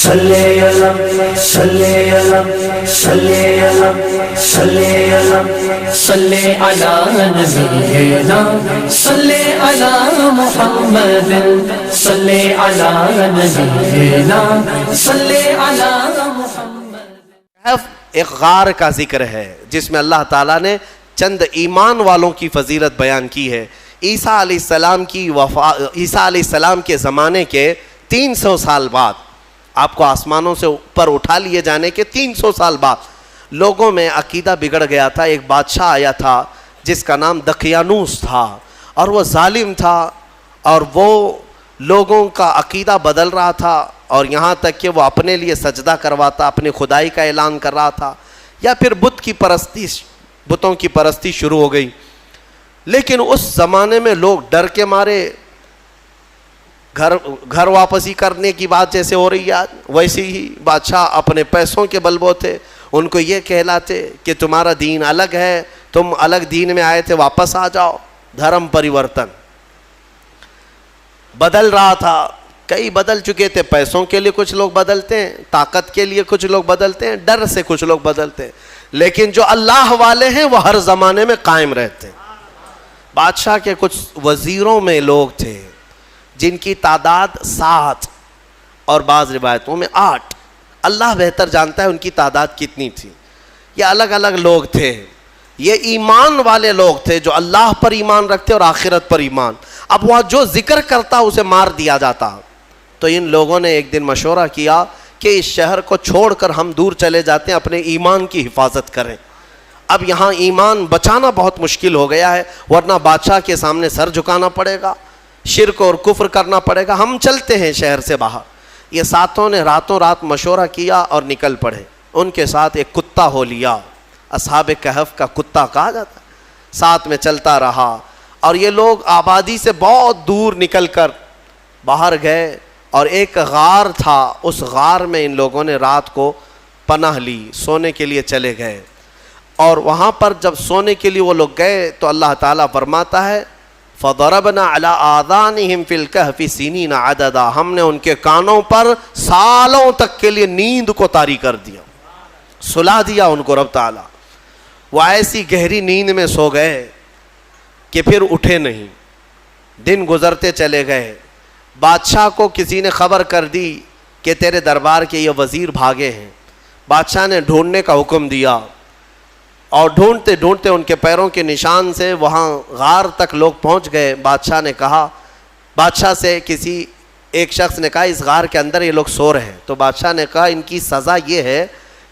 صلی علی صلی علی صلی علی صلی علی صلی علی نبینا صلی علی محمد صلی علی نبینا صلی علی محمد۔ ایک غار کا ذکر ہے جس میں اللہ تعالیٰ نے چند ایمان والوں کی فضیلت بیان کی ہے۔ عیسیٰ علیہ السلام کے زمانے کے 300 سال بعد، آپ کو آسمانوں سے اوپر اٹھا لیے جانے کے 300 سال بعد لوگوں میں عقیدہ بگڑ گیا تھا۔ ایک بادشاہ آیا تھا جس کا نام دقیانوس تھا، اور وہ ظالم تھا، اور وہ لوگوں کا عقیدہ بدل رہا تھا، اور یہاں تک کہ وہ اپنے لیے سجدہ کرواتا، اپنی خدائی کا اعلان کر رہا تھا، یا پھر بتوں کی پرستی شروع ہو گئی۔ لیکن اس زمانے میں لوگ ڈر کے مارے گھر واپسی کرنے کی بات جیسے ہو رہی ہے ویسے ہی بادشاہ اپنے پیسوں کے بلبوتے ان کو یہ کہلاتے کہ تمہارا دین الگ ہے، تم الگ دین میں آئے تھے، واپس آ جاؤ۔ دھرم پریورتن بدل رہا تھا، کئی بدل چکے تھے۔ پیسوں کے لیے کچھ لوگ بدلتے ہیں، طاقت کے لیے کچھ لوگ بدلتے ہیں، ڈر سے کچھ لوگ بدلتے ہیں، لیکن جو اللہ والے ہیں وہ ہر زمانے میں قائم رہتے ہیں۔ بادشاہ کے کچھ وزیروں میں لوگ تھے جن کی تعداد 7 اور بعض روایتوں میں 8، اللہ بہتر جانتا ہے ان کی تعداد کتنی تھی۔ یہ الگ الگ لوگ تھے، یہ ایمان والے لوگ تھے جو اللہ پر ایمان رکھتے اور آخرت پر ایمان۔ اب وہاں جو ذکر کرتا اسے مار دیا جاتا۔ تو ان لوگوں نے ایک دن مشورہ کیا کہ اس شہر کو چھوڑ کر ہم دور چلے جاتے ہیں، اپنے ایمان کی حفاظت کریں۔ اب یہاں ایمان بچانا بہت مشکل ہو گیا ہے، ورنہ بادشاہ کے سامنے سر جھکانا پڑے گا، شرک اور کفر کرنا پڑے گا، ہم چلتے ہیں شہر سے باہر۔ یہ ساتوں نے راتوں رات مشورہ کیا اور نکل پڑے۔ ان کے ساتھ ایک کتا ہو لیا، اصحاب کہف کا کتا کہا جاتا ہے، ساتھ میں چلتا رہا، اور یہ لوگ آبادی سے بہت دور نکل کر باہر گئے، اور ایک غار تھا، اس غار میں ان لوگوں نے رات کو پناہ لی، سونے کے لیے چلے گئے۔ اور وہاں پر جب سونے کے لیے وہ لوگ گئے تو اللہ تعالیٰ فرماتا ہے فَضَرَبْنَا عَلَىٰ آذَانِهِمْ فِي الْكَهْفِ سِنِينَ عَدَدًا، ہم نے ان کے کانوں پر سالوں تک کے لیے نیند کو طاری کر دیا، سلا دیا ان کو رب تعالیٰ۔ وہ ایسی گہری نیند میں سو گئے کہ پھر اٹھے نہیں، دن گزرتے چلے گئے۔ بادشاہ کو کسی نے خبر کر دی کہ تیرے دربار کے یہ وزیر بھاگے ہیں۔ بادشاہ نے ڈھونڈنے کا حکم دیا، اور ڈھونڈتے ڈھونڈتے ان کے پیروں کے نشان سے وہاں غار تک لوگ پہنچ گئے۔ بادشاہ سے کسی ایک شخص نے کہا اس غار کے اندر یہ لوگ سو رہے ہیں۔ تو بادشاہ نے کہا ان کی سزا یہ ہے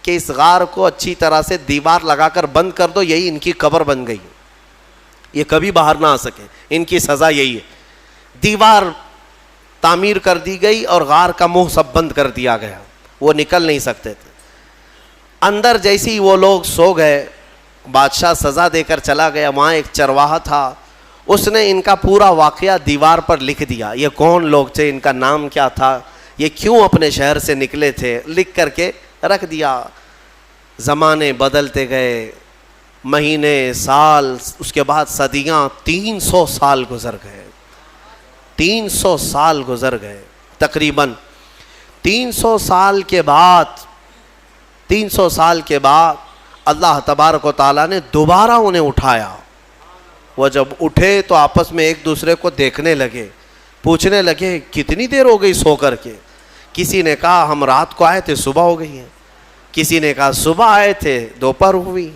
کہ اس غار کو اچھی طرح سے دیوار لگا کر بند کر دو، یہی ان کی قبر بن گئی، یہ کبھی باہر نہ آ سکے، ان کی سزا یہی ہے۔ دیوار تعمیر کر دی گئی اور غار کا منہ سب بند کر دیا گیا، وہ نکل نہیں سکتے تھے۔ اندر جیسے ہی وہ لوگ سو گئے، بادشاہ سزا دے کر چلا گیا۔ وہاں ایک چرواہا تھا، اس نے ان کا پورا واقعہ دیوار پر لکھ دیا، یہ کون لوگ تھے، ان کا نام کیا تھا، یہ کیوں اپنے شہر سے نکلے تھے، لکھ کر کے رکھ دیا۔ زمانے بدلتے گئے، مہینے، سال، اس کے بعد صدیاں، 300 سال گزر گئے، 300 سال گزر گئے تقریباً۔ 300 سال کے بعد اللہ تبارک و تعالیٰ نے دوبارہ انہیں اٹھایا۔ وہ جب اٹھے تو آپس میں ایک دوسرے کو دیکھنے لگے، پوچھنے لگے کتنی دیر ہو گئی سو کر کے۔ کسی نے کہا ہم رات کو آئے تھے صبح ہو گئی ہے، کسی نے کہا صبح آئے تھے دوپہر ہوئی۔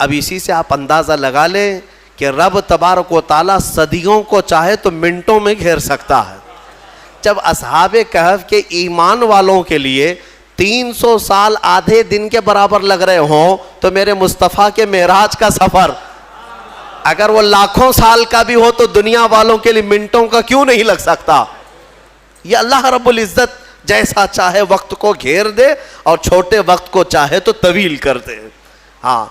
اب اسی سے آپ اندازہ لگا لیں کہ رب تبارک و تعالیٰ صدیوں کو چاہے تو منٹوں میں گھیر سکتا ہے۔ جب اصحاب کہف کے ایمان والوں کے لیے 300 سال آدھے دن کے برابر لگ رہے ہوں تو میرے مصطفیٰ کے معراج کا سفر اگر وہ لاکھوں سال کا بھی ہو تو دنیا والوں کے لیے منٹوں کا کیوں نہیں لگ سکتا؟ یہ اللہ رب العزت جیسا چاہے وقت کو گھیر دے اور چھوٹے وقت کو چاہے تو طویل کر دے۔ ہاں،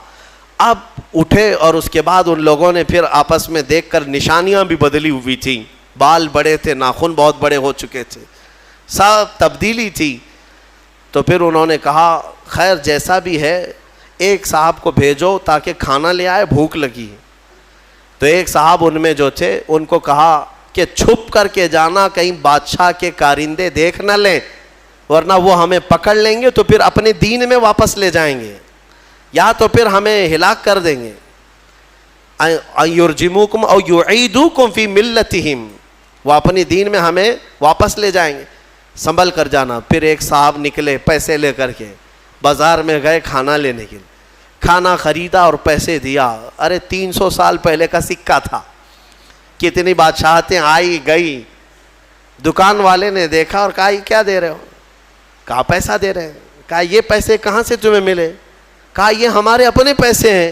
اب اٹھے اور اس کے بعد ان لوگوں نے پھر آپس میں دیکھ کر نشانیاں بھی بدلی ہوئی تھیں، بال بڑے تھے، ناخن بہت بڑے ہو چکے تھے، سب تبدیلی تھی۔ تو پھر انہوں نے کہا خیر جیسا بھی ہے ایک صاحب کو بھیجو تاکہ کھانا لے آئے، بھوک لگی ہے۔ تو ایک صاحب ان میں جو تھے ان کو کہا کہ چھپ کر کے جانا، کہیں بادشاہ کے کارندے دیکھ نہ لیں۔ ورنہ وہ ہمیں پکڑ لیں گے تو پھر اپنے دین میں واپس لے جائیں گے، یا تو پھر ہمیں ہلاک کر دیں گے. یرجموکم او یعیدوکم فی ملتہم، وہ اپنی دین میں ہمیں واپس لے جائیں گے. سنبھل کر جانا. پھر ایک صاحب نکلے پیسے لے کر کے، بازار میں گئے کھانا لینے کے لیے، کھانا خریدا اور پیسے دیا. ارے 300 سال پہلے کا سکہ تھا، کتنی بادشاہتیں آئی گئی. دکان والے نے دیکھا اور کہا یہ کیا دے رہے ہو؟ کہا پیسہ دے رہے ہیں. کہا یہ پیسے کہاں سے تمہیں ملے؟ کہا یہ ہمارے اپنے پیسے ہیں.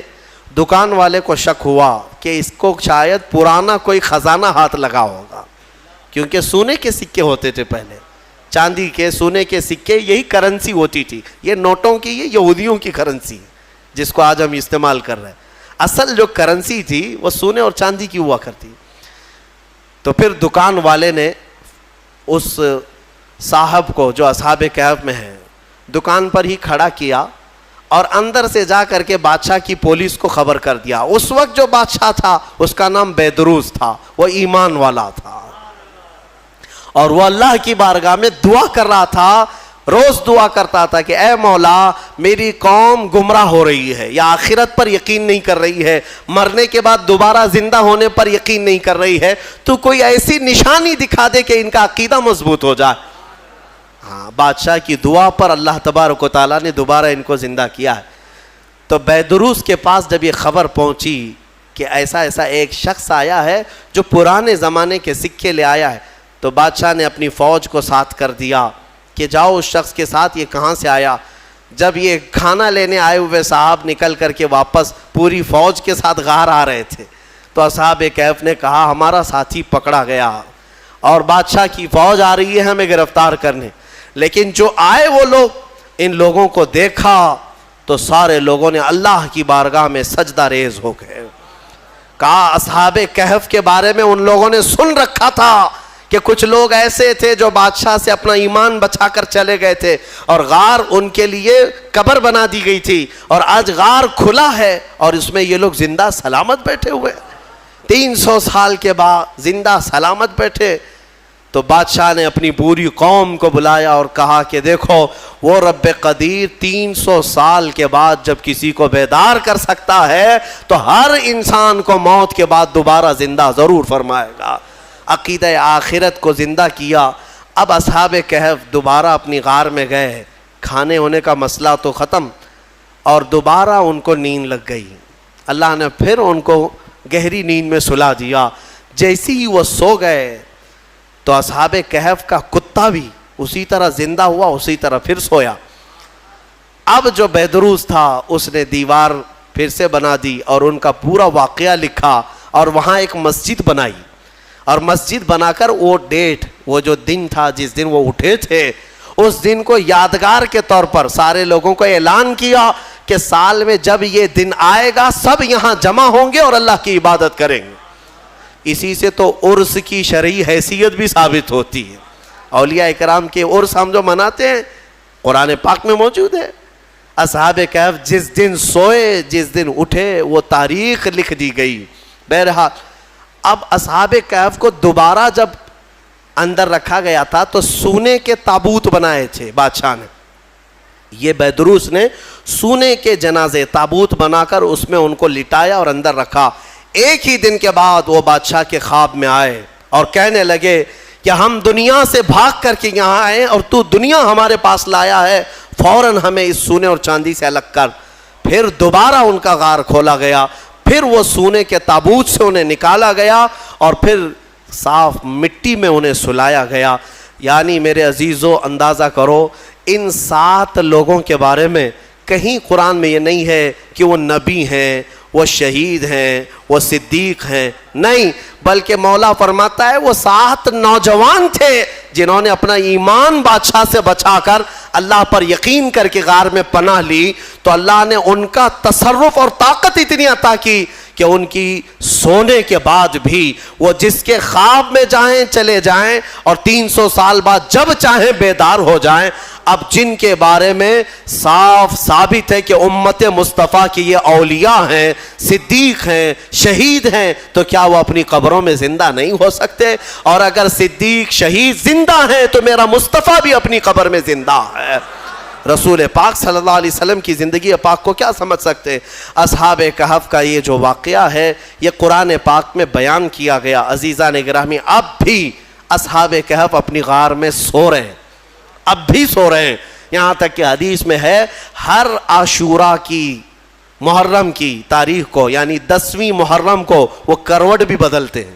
دکان والے کو شک ہوا کہ اس کو شاید پرانا کوئی خزانہ ہاتھ لگا ہوگا، کیونکہ سونے کے سکے ہوتے تھے پہلے، چاندی کے سونے کے سکے، یہی کرنسی ہوتی تھی. یہ نوٹوں کی، یہ یہودیوں کی کرنسی جس کو آج ہم استعمال کر رہے ہیں. اصل جو کرنسی تھی وہ سونے اور چاندی کی ہوا کرتی. تو پھر دکان والے نے اس صاحب کو جو اصحاب کہف میں ہیں دکان پر ہی کھڑا کیا اور اندر سے جا کر کے بادشاہ کی پولیس کو خبر کر دیا. اس وقت جو بادشاہ تھا اس کا نام بیدروس تھا، وہ ایمان والا تھا اور وہ اللہ کی بارگاہ میں دعا کر رہا تھا. روز دعا کرتا تھا کہ اے مولا میری قوم گمراہ ہو رہی ہے، یا آخرت پر یقین نہیں کر رہی ہے، مرنے کے بعد دوبارہ زندہ ہونے پر یقین نہیں کر رہی ہے، تو کوئی ایسی نشانی دکھا دے کہ ان کا عقیدہ مضبوط ہو جائے. ہاں، بادشاہ کی دعا پر اللہ تبارک و تعالیٰ نے دوبارہ ان کو زندہ کیا ہے. تو بیدروس کے پاس جب یہ خبر پہنچی کہ ایسا ایسا ایک شخص آیا ہے جو پرانے زمانے کے سکے لے آیا ہے، تو بادشاہ نے اپنی فوج کو ساتھ کر دیا کہ جاؤ اس شخص کے ساتھ، یہ کہاں سے آیا. جب یہ کھانا لینے آئے ہوئے صاحب نکل کر کے واپس پوری فوج کے ساتھ غار آ رہے تھے، تو اصحاب کہف نے کہا ہمارا ساتھی پکڑا گیا اور بادشاہ کی فوج آ رہی ہے ہمیں گرفتار کرنے. لیکن جو آئے وہ لوگ، ان لوگوں کو دیکھا تو سارے لوگوں نے اللہ کی بارگاہ میں سجدہ ریز ہو گئے. کہا اصحاب کہف کے بارے میں ان لوگوں نے سن رکھا تھا کہ کچھ لوگ ایسے تھے جو بادشاہ سے اپنا ایمان بچا کر چلے گئے تھے اور غار ان کے لیے قبر بنا دی گئی تھی، اور آج غار کھلا ہے اور اس میں یہ لوگ زندہ سلامت بیٹھے ہوئے 300 سال کے بعد زندہ سلامت بیٹھے. تو بادشاہ نے اپنی پوری قوم کو بلایا اور کہا کہ دیکھو وہ رب قدیر 300 سال کے بعد جب کسی کو بیدار کر سکتا ہے تو ہر انسان کو موت کے بعد دوبارہ زندہ ضرور فرمائے گا. عقیدہ آخرت کو زندہ کیا. اب اصحاب کہف دوبارہ اپنی غار میں گئے، کھانے ہونے کا مسئلہ تو ختم، اور دوبارہ ان کو نیند لگ گئی. اللہ نے پھر ان کو گہری نیند میں سلا دیا. جیسی ہی وہ سو گئے تو اصحاب کہف کا کتا بھی اسی طرح زندہ ہوا، اسی طرح پھر سویا. اب جو بیدروس تھا اس نے دیوار پھر سے بنا دی اور ان کا پورا واقعہ لکھا اور وہاں ایک مسجد بنائی، اور مسجد بنا کر وہ ڈیٹ، وہ جو دن تھا جس دن وہ اٹھے تھے، اس دن کو یادگار کے طور پر سارے لوگوں کو اعلان کیا کہ سال میں جب یہ دن آئے گا سب یہاں جمع ہوں گے اور اللہ کی عبادت کریں گے. اسی سے تو عرس کی شرعی حیثیت بھی ثابت ہوتی ہے. اولیاء اکرام کے عرس ہم جو مناتے ہیں قرآن پاک میں موجود ہے. اصحاب کہف جس دن سوئے جس دن اٹھے وہ تاریخ لکھ دی گئی. بہرحال اب اصحاب کہف کو دوبارہ جب اندر رکھا گیا تھا تو سونے کے تابوت بنائے تھے بادشاہ نے. یہ بیدروس نے سونے کے جنازے تابوت بنا کر اس میں ان کو لٹایا اور اندر رکھا. ایک ہی دن کے بعد وہ بادشاہ کے خواب میں آئے اور کہنے لگے کہ ہم دنیا سے بھاگ کر کے یہاں آئے اور تو دنیا ہمارے پاس لایا ہے، فوراً ہمیں اس سونے اور چاندی سے الگ کر. پھر دوبارہ ان کا غار کھولا گیا، پھر وہ سونے کے تابوت سے انہیں نکالا گیا اور پھر صاف مٹی میں انہیں سلایا گیا. یعنی میرے عزیزو اندازہ کرو ان 7 لوگوں کے بارے میں کہیں قرآن میں یہ نہیں ہے کہ وہ نبی ہیں، وہ شہید ہیں، وہ صدیق ہیں، نہیں، بلکہ مولا فرماتا ہے وہ 7 نوجوان تھے جنہوں نے اپنا ایمان بادشاہ سے بچا کر اللہ پر یقین کر کے غار میں پناہ لی. تو اللہ نے ان کا تصرف اور طاقت اتنی عطا کی کہ ان کی سونے کے بعد بھی وہ جس کے خواب میں جائیں چلے جائیں اور 300 سال بعد جب چاہیں بیدار ہو جائیں. اب جن کے بارے میں صاف ثابت ہے کہ امت مصطفیٰ کی یہ اولیاء ہیں، صدیق ہیں، شہید ہیں، تو کیا وہ اپنی قبروں میں زندہ نہیں ہو سکتے؟ اور اگر صدیق شہید زندہ ہیں تو میرا مصطفیٰ بھی اپنی قبر میں زندہ ہے۔ رسول پاک صلی اللہ علیہ وسلم کی زندگی پاک کو کیا سمجھ سکتے؟ اصحاب کہف کا یہ جو واقعہ ہے یہ قرآن پاک میں بیان کیا گیا۔ عزیزان گرامی، اب بھی اصحاب کہف اپنی غار میں سو رہے ہیں، اب بھی سو رہے ہیں، یہاں تک کہ حدیث میں ہے ہر عاشوراء کی محرم کی تاریخ کو، یعنی 10ویں محرم کو وہ کروٹ بھی بدلتے ہیں۔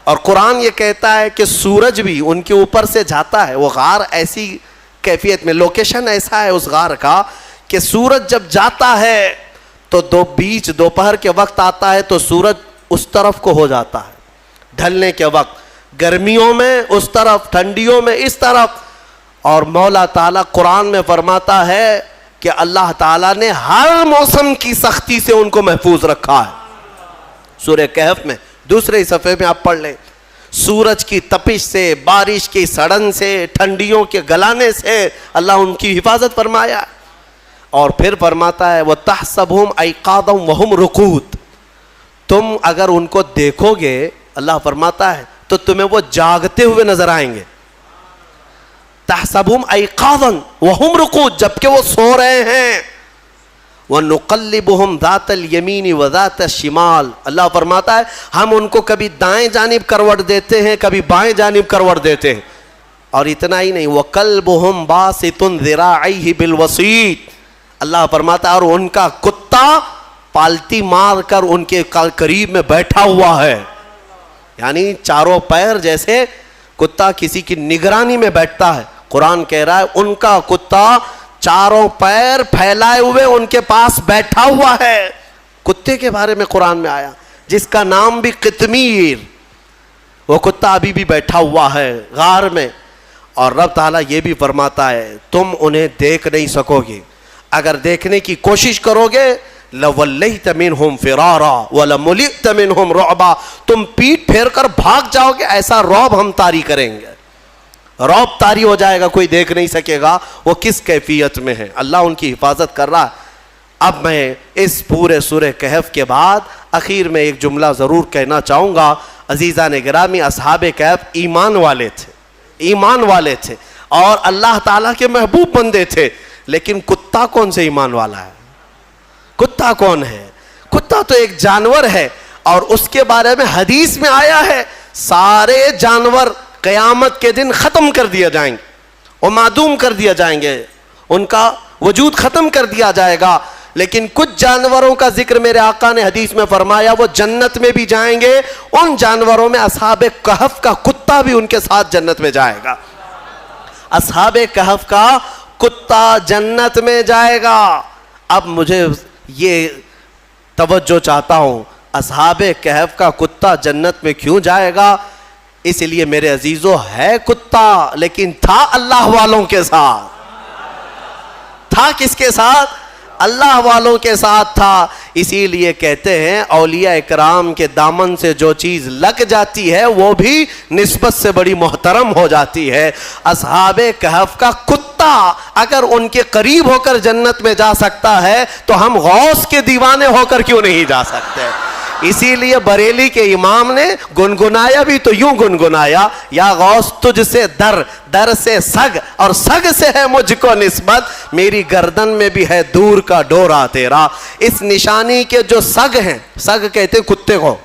اور قرآن یہ کہتا ہے کہ سورج بھی ان کے اوپر سے جاتا ہے۔ وہ غار ایسی کیفیت میں، لوکیشن ایسا ہے اس غار کا کہ سورج جب جاتا ہے تو دوپہر کے وقت آتا ہے تو سورج اس طرف کو ہو جاتا ہے ڈھلنے کے وقت، گرمیوں میں اس طرف، ٹھنڈیوں میں اس طرف۔ اور مولا تعالیٰ قرآن میں فرماتا ہے کہ اللہ تعالیٰ نے ہر موسم کی سختی سے ان کو محفوظ رکھا ہے۔ سورہ کہف میں دوسرے صفحے میں آپ پڑھ لیں، سورج کی تپش سے، بارش کی سڑن سے، ٹھنڈیوں کے گلانے سے اللہ ان کی حفاظت فرمایا۔ اور پھر فرماتا ہے وَتَحْسَبُهُمْ أَيْقَاظًا وَهُمْ رُقُودٌ، تم اگر ان کو دیکھو گے، اللہ فرماتا ہے، تو تمہیں وہ جاگتے ہوئے نظر آئیں گے۔ تَحْسَبُهُمْ أَيْقَاظًا وَهُمْ رُقُودٌ، جبکہ وہ سو رہے ہیں۔ وَنُقَلِّبُهُمْ ذَاتَ الْيَمِينِ وَذَاتَ الشِّمَالِ، اللہ فرماتا ہے ہم ان کو کبھی دائیں جانب کروٹ دیتے ہیں، کبھی بائیں جانب کروٹ دیتے ہیں۔ اور اتنا ہی نہیں، وَقَلْبُهُمْ بَاسِطٌ ذِرَاعَيْهِ بِالْوَسِيطِ، اللہ فرماتا ہے اور ان کا کتا پالتی مار کر ان کے قریب میں بیٹھا ہوا ہے، یعنی چاروں پیر جیسے کتا کسی کی نگرانی میں بیٹھتا ہے۔ قرآن کہہ رہا ہے ان کا کتا چاروں پیر پھیلائے ہوئے ان کے پاس بیٹھا ہوا ہے۔ کتے کے بارے میں قرآن میں آیا جس کا نام بھی قطمیر، وہ کتا ابھی بھی بیٹھا ہوا ہے غار میں۔ اور رب تعالیٰ یہ بھی فرماتا ہے تم انہیں دیکھ نہیں سکو گے، اگر دیکھنے کی کوشش کرو گے لَوَلَّيْتَ مِنْهُمْ فِرَارًا وَلَمُلِئْتَ مِنْهُمْ رُعْبًا، تم پیٹ پھیر کر بھاگ جاؤ گے، ایسا رعب ہم طاری کریں گے، رعب طاری ہو جائے گا، کوئی دیکھ نہیں سکے گا وہ کس کیفیت میں ہے۔ اللہ ان کی حفاظت کر رہا ہے۔ اب میں اس پورے سورہ کہف کے بعد اخیر میں ایک جملہ ضرور کہنا چاہوں گا۔ عزیزان گرامی، اصحاب کہف ایمان والے تھے، ایمان والے تھے اور اللہ تعالیٰ کے محبوب بندے تھے، لیکن کتا کون سے ایمان والا ہے؟ کتا کون ہے؟ کتا تو ایک جانور ہے، اور اس کے بارے میں حدیث میں آیا ہے سارے جانور قیامت کے دن ختم کر دیا جائیں گے، وہ معدوم کر دیا جائیں گے، ان کا وجود ختم کر دیا جائے گا، لیکن کچھ جانوروں کا ذکر میرے آقا نے حدیث میں فرمایا وہ جنت میں بھی جائیں گے۔ ان جانوروں میں اصحاب کہف کا کتا بھی ان کے ساتھ جنت میں جائے گا۔ اصحاب کہف کا کتا جنت میں جائے گا۔ اب مجھے یہ توجہ چاہتا ہوں، اصحاب کہف کا کتا جنت میں کیوں جائے گا؟ اس لیے میرے عزیزو ہے کتا، لیکن تھا اللہ والوں کے ساتھ۔ تھا کس کے ساتھ؟ اللہ والوں کے ساتھ تھا۔ اسی لیے کہتے ہیں اولیاء اکرام کے دامن سے جو چیز لگ جاتی ہے وہ بھی نسبت سے بڑی محترم ہو جاتی ہے۔ اصحاب کہف کا کتا اگر ان کے قریب ہو کر جنت میں جا سکتا ہے تو ہم غوث کے دیوانے ہو کر کیوں نہیں جا سکتے؟ اسی لیے بریلی کے امام نے گنگنایا بھی تو یوں گنگنایا، یا غوث تجھ سے در، در سے سگ، اور سگ سے ہے مجھ کو نسبت، میری گردن میں بھی ہے دور کا ڈورا تیرا۔ اس نشانی کے جو سگ ہیں، سگ کہتے ہیں کتے کو،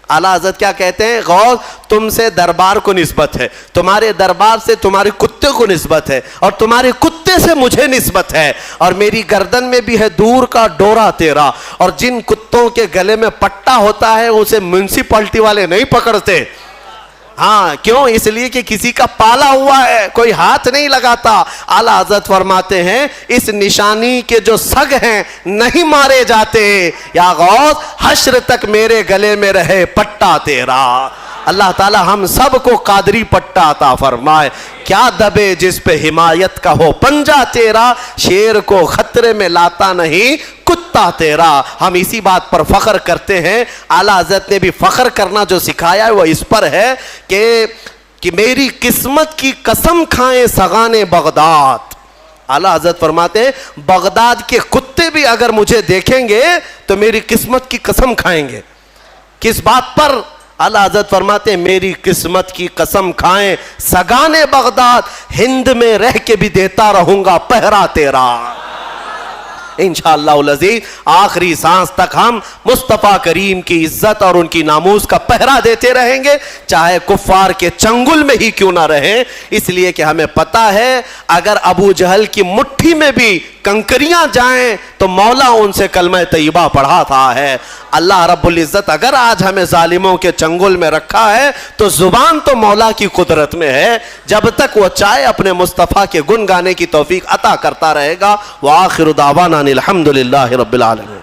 اعلیٰ حضرت کیا کہتے ہیں؟ غوث تم سے دربار کو نسبت ہے، تمہارے دربار سے تمہارے کتے کو نسبت ہے، اور تمہارے کتے سے مجھے نسبت ہے، اور میری گردن میں بھی ہے دور کا ڈورا تیرا۔ اور جن کتوں کے گلے میں پٹا ہوتا ہے اسے میونسپلٹی والے نہیں پکڑتے، ہاں کیوں؟ اس لیے کہ کسی کا پالا ہوا ہے، کوئی ہاتھ نہیں لگاتا۔ اعلیٰ حضرت فرماتے ہیں اس نشانی کے جو سگ ہیں نہیں مارے جاتے، یا غوث حشر تک میرے گلے میں رہے پٹا تیرا۔ اللہ تعالی ہم سب کو قادری پٹا عطا فرمائے۔ کیا دبے جس پہ حمایت کا ہو پنجہ تیرا، شیر کو خطرے میں لاتا نہیں کتا تیرا۔ ہم اسی بات پر فخر کرتے ہیں۔ اعلیٰ حضرت نے بھی فخر کرنا جو سکھایا ہے وہ اس پر ہے کہ کہ میری قسمت کی قسم کھائیں سگانے بغداد. اعلیٰ حضرت فرماتے ہیں بغداد کے کتے بھی اگر مجھے دیکھیں گے تو میری قسمت کی قسم کھائیں گے. کس بات پر؟ اعلیٰ حضرت فرماتے ہیں میری قسمت کی قسم کھائیں سگانے بغداد، ہند میں رہ کے بھی دیتا رہوں گا پہرا تیرا. انشاءاللہ العزیز آخری سانس تک ہم مصطفیٰ کریم کی عزت اور ان کی ناموس کا پہرا دیتے رہیں گے، چاہے کفار کے چنگل میں ہی کیوں نہ رہیں. اس لیے کہ ہمیں پتہ ہے اگر ابو جہل کی مٹھی میں بھی کنکریاں جائیں تو مولا ان سے کلمہ طیبہ پڑھاتا ہے. اللہ رب العزت اگر آج ہمیں ظالموں کے چنگل میں رکھا ہے تو زبان تو مولا کی قدرت میں ہے، جب تک وہ چاہے اپنے مصطفیٰ کے گن گانے کی توفیق عطا کرتا رہے گا. وآخر دعوانا الحمدللہ رب العالمین.